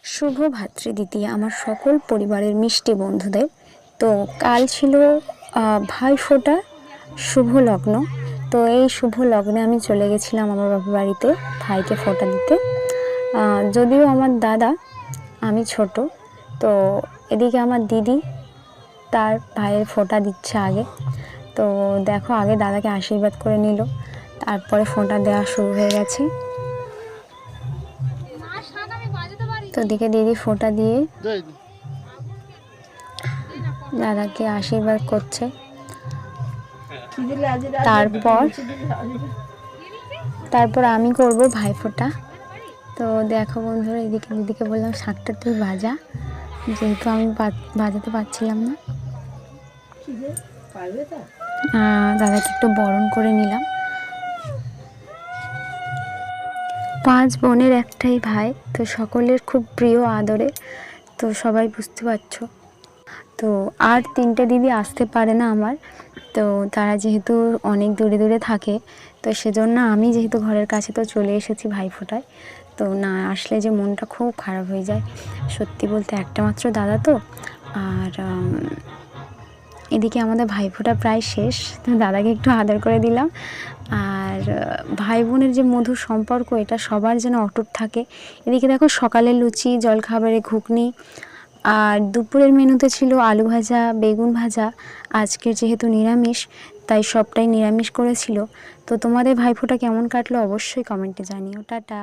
শুভ ভাতৃদ্বিতীয়া আমার সকল পরিবারের মিষ্টি বন্ধুদের। তো কাল ছিল ভাইফোঁটা শুভ লগ্ন। তো এই শুভ লগ্নে আমি চলে গেছিলাম আমার বাবার বাড়িতে ভাইকে ফোঁটা দিতে। যদিও আমার দাদা, আমি ছোট, তো এদিকে আমার দিদি তার ভাইয়ের ফোঁটা দিচ্ছে আগে। তো দেখো, আগে দাদাকে আশীর্বাদ করে নিল, তারপরে ফোঁটা দেওয়া শুরু হয়ে গেছে। তো দিকে দিদি ফোঁটা দিয়ে দাদাকে আশীর্বাদ করছে। তারপর আমি করব ভাইফোঁটা। তো দেখো বন্ধুরা, এদিকে দিদিকে বললাম শাকটা তুই ভাজা, যেহেতু আমি ভাজাতে পারছিলাম না। দাদাকে একটু বরণ করে নিলাম। 5 বোনের একটাই ভাই, তো সকলের খুব প্রিয় আদরের, তো সবাই বুঝতে পারছো। তো আর 3টে দিদি আসতে পারে না আমার, তো তারা যেহেতু অনেক দূরে দূরে থাকে, তো সেজন্য আমি যেহেতু ঘরের কাছে তো চলে এসেছি ভাইফোঁটায়। তো না আসলে যে মনটা খুব খারাপ হয়ে যায়, সত্যি বলতে একটা মাত্র দাদা তো। আর এদিকে আমাদের ভাইফোঁটা প্রায় শেষ, তো দাদাকে একটু আদর করে দিলাম। আর ভাই বোনের যে মধুর সম্পর্ক, এটা সবার যেন অটুট থাকে। এদিকে দেখো, সকালে লুচি, জলখাবারে ঘুগনি, আর দুপুরের মেনুতে ছিল আলু ভাজা, বেগুন ভাজা। আজকের যেহেতু নিরামিষ, তাই সবটাই নিরামিষ করেছিল। তো তোমাদের ভাইফোঁটা কেমন কাটলো অবশ্যই কমেন্টে জানিও। টাটা।